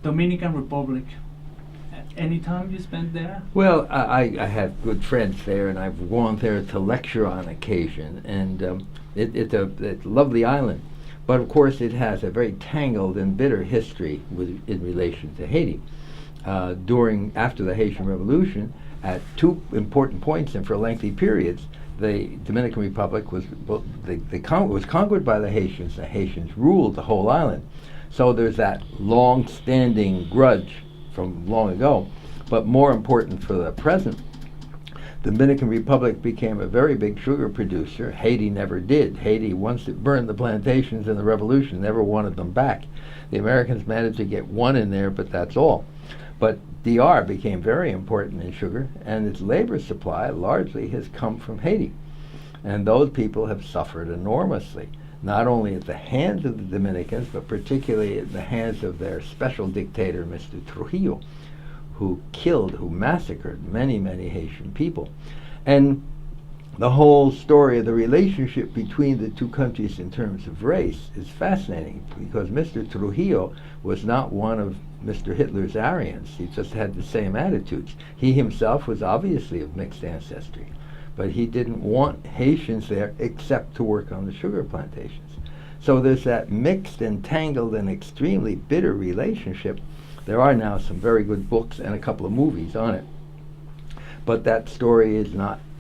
Dominican Republic. Any time you spent there? Well, I have good friends there, and I've gone there to lecture on occasion, and it's a lovely island. But of course, it has a very tangled and bitter history in relation to Haiti. After the Haitian Revolution, at two important points and for lengthy periods, the Dominican Republic was conquered by the Haitians. The Haitians ruled the whole island. So there's that long-standing grudge from long ago. But more important for the present, the Dominican Republic became a very big sugar producer. Haiti never did. Haiti, once it burned the plantations in the revolution, never wanted them back. The Americans managed to get one in there, but that's all. But DR became very important in sugar, and its labor supply largely has come from Haiti. And those people have suffered enormously, not only at the hands of the Dominicans, but particularly at the hands of their special dictator, Mr. Trujillo, who massacred many, many Haitian people. And the whole story of the relationship between the two countries in terms of race is fascinating, because Mr. Trujillo was not one of Mr. Hitler's Aryans. He just had the same attitudes. He himself was obviously of mixed ancestry, but he didn't want Haitians there except to work on the sugar plantations. So there's that mixed and tangled and extremely bitter relationship. There are now some very good books and a couple of movies on it, but that story is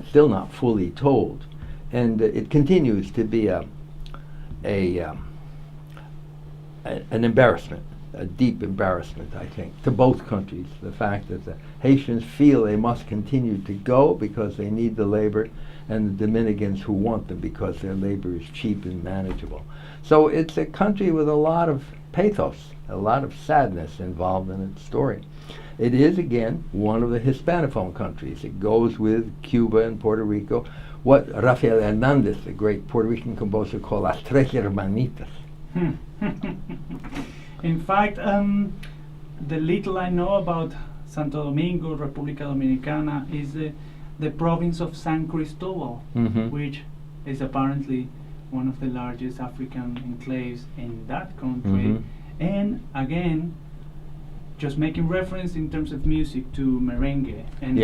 still not fully told, and it continues to be an embarrassment, a deep embarrassment, I think, to both countries. The fact that the Haitians feel they must continue to go because they need the labor, and the Dominicans who want them because their labor is cheap and manageable. So it's a country with a lot of pathos, a lot of sadness involved in its story. It is, again, one of the Hispanophone countries. It goes with Cuba and Puerto Rico, what Rafael Hernandez, the great Puerto Rican composer, called Las Tres Hermanitas. In fact, the little I know about Santo Domingo, República Dominicana, is the province of San Cristobal, which is apparently one of the largest African enclaves in that country. And again, just making reference in terms of music to merengue. And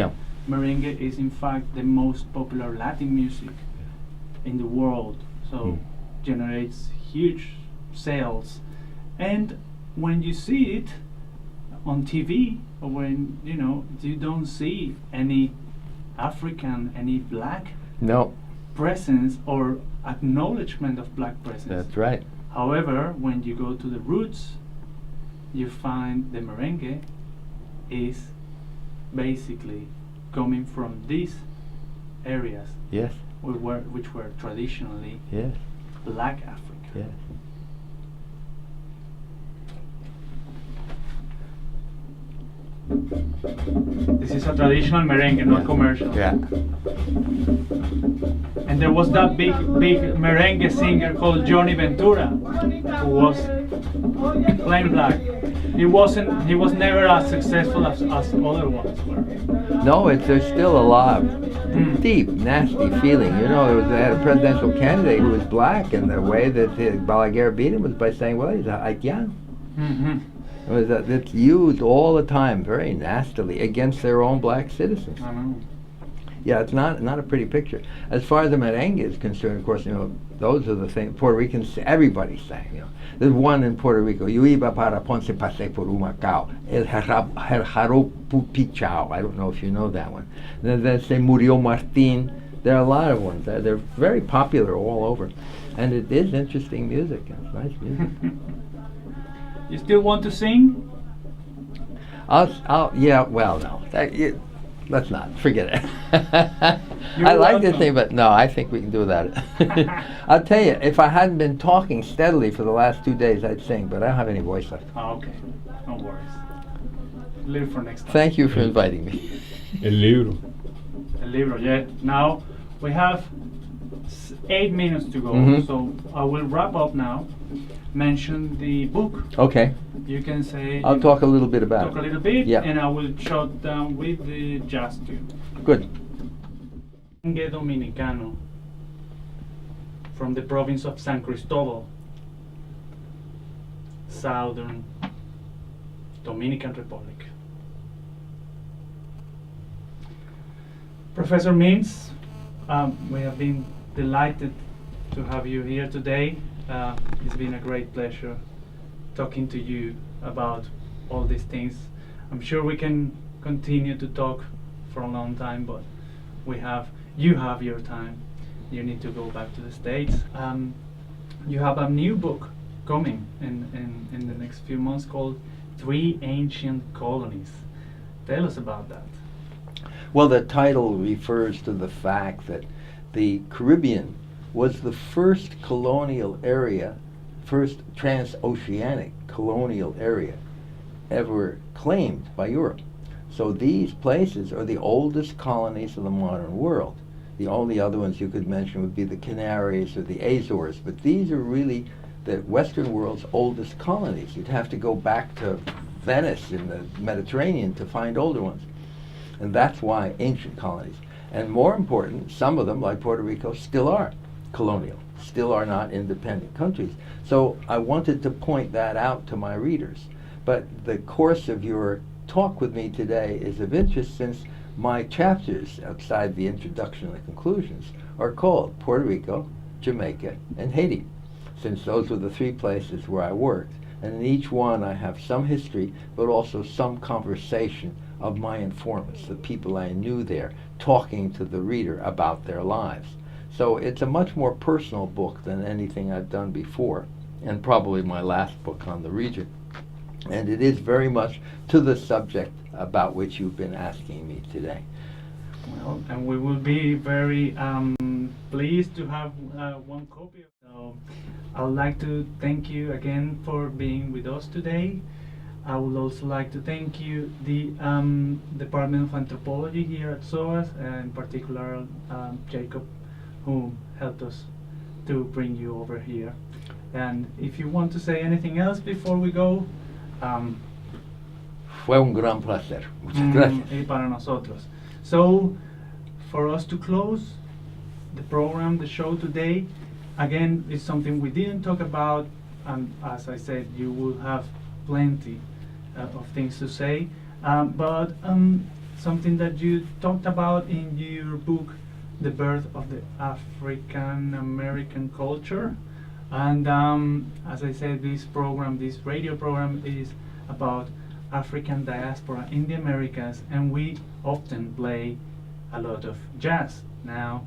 merengue is in fact the most popular Latin music in the world. So generates huge sales. And when you see it on TV, or when you don't see any African, any black presence or acknowledgement of black presence. That's right. However, when you go to the roots, you find the merengue is basically coming from these areas, which were traditionally black Africa. Yes. This is a traditional merengue, not commercial. Yeah. And there was that big merengue singer called Johnny Ventura, who was plain black. He was never as successful as other ones were. No, there's still a lot of deep, nasty feeling. They had a presidential candidate who was black, and the way that Balaguer beat him was by saying, well, he's a Haitian. It's used all the time, very nastily, against their own black citizens. I know. Yeah, it's not a pretty picture. As far as the merengue is concerned, of course, those are the things Puerto Ricans, everybody sang. There's one in Puerto Rico, Yo iba para Ponce, pasé por Humacao, el jarro pichao. I don't know if you know that one. Then Se Murió Martín. There are a lot of ones. They're very popular all over. And it is interesting music. It's nice music. You still want to sing? No. Let's not. Forget it. I like this thing, but no, I think we can do without it. I'll tell you, if I hadn't been talking steadily for the last 2 days, I'd sing, but I don't have any voice left. Oh, okay. No worries. Leave it for next time. Thank you for inviting me. El libro. El libro, yeah. Now, we have 8 minutes to go, so I will wrap up now. Mention the book. Okay. You can say. I'll talk a little bit about it. Talk a little bit, yeah. And I will shut down with the jazz tune. Good. Merengue Dominicano from the province of San Cristobal, southern Dominican Republic. Professor Mintz, we have been delighted to have you here today. It's been a great pleasure talking to you about all these things. I'm sure we can continue to talk for a long time, but you have your time. You need to go back to the States. You have a new book coming in the next few months called 3 Ancient Colonies. Tell us about that. Well, the title refers to the fact that the Caribbean was the first colonial area, first transoceanic colonial area ever claimed by Europe. So these places are the oldest colonies of the modern world. The only other ones you could mention would be the Canaries or the Azores, but these are really the Western world's oldest colonies. You'd have to go back to Venice in the Mediterranean to find older ones. And that's why ancient colonies. And more important, some of them, like Puerto Rico, still are colonial, still are not independent countries. So I wanted to point that out to my readers. But the course of your talk with me today is of interest since my chapters, outside the introduction and the conclusions, are called Puerto Rico, Jamaica, and Haiti, since those were the 3 places where I worked. And in each one I have some history, but also some conversation of my informants, the people I knew there, talking to the reader about their lives. So it's a much more personal book than anything I've done before, and probably my last book on the region. And it is very much to the subject about which you've been asking me today. Well, and we will be very pleased to have one copy. So I would like to thank you again for being with us today. I would also like to thank you, the Department of Anthropology here at SOAS, and in particular Jacob, who helped us to bring you over here. And if you want to say anything else before we go. Fue un gran placer. Muchas gracias. Y para nosotros. So, for us to close the program, the show today, again, is something we didn't talk about, and as I said, you will have plenty of things to say, but something that you talked about in your book, The Birth of the African American Culture. And as I said, this radio program is about African diaspora in the Americas, and we often play a lot of jazz. Now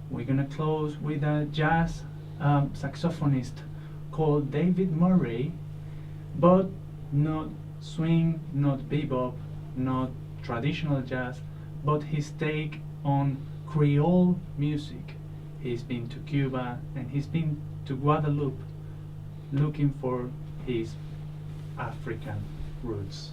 we're gonna close with a jazz saxophonist called David Murray, but not swing, not bebop, not traditional jazz, but his take on Creole music. He's been to Cuba and he's been to Guadeloupe looking for his African roots.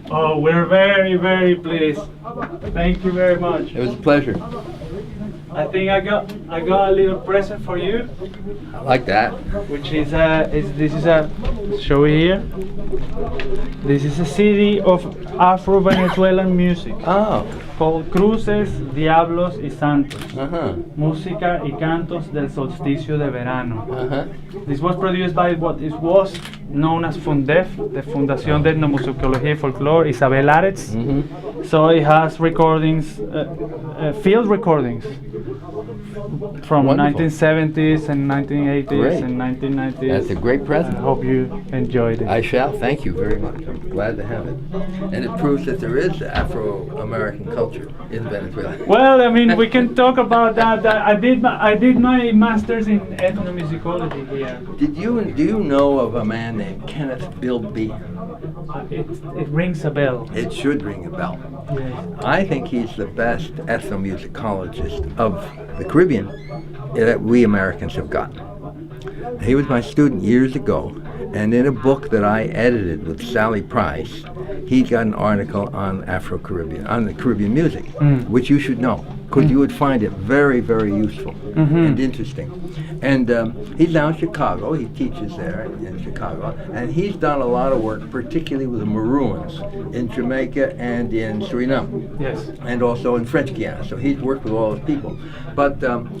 Oh, we're very, very pleased. Thank you very much. It was a pleasure. I think I got a little present for you. I like that. Which is this is a show here. This is a CD of Afro-Venezuelan music. Oh. Called Cruces, Diablos y Santos. Música y cantos del solsticio de verano. This was produced by what was known as Fundef, the Fundación de Etnomusicología y Folklore, Isabel Aretz. So it has recordings, field recordings from Wonderful. 1970s and 1980s Great. and 1990s. That's a great present. I hope you enjoyed it. I shall. Thank you very much. I'm glad to have it. And it proves that there is Afro-American culture in Venezuela. Well, I mean, we can talk about that. I did my master's in ethnomusicology here. Do you know of a man named Kenneth Bilby? It rings a bell. It should ring a bell. Yes. I think he's the best ethnomusicologist of the Caribbean that we Americans have gotten. He was my student years ago, and in a book that I edited with Sally Price, he got an article on Afro-Caribbean, on the Caribbean music, which you should know. because you would find it very, very useful and interesting. And he's now in Chicago. He teaches there in Chicago. And he's done a lot of work, particularly with the Maroons in Jamaica and in Suriname. Yes. And also in French Guiana. So he's worked with all those people. But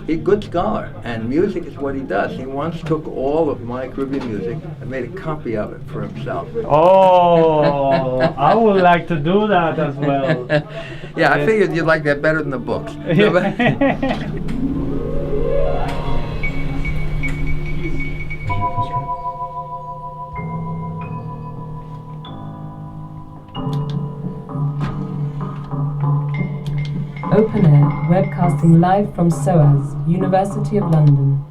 he's a good scholar, and music is what he does. He once took all of my Caribbean music and made a copy of it for himself. Oh, I would like to do that as well. Yeah, I figured you'd like that better than the books. Open Air, webcasting live from SOAS, University of London.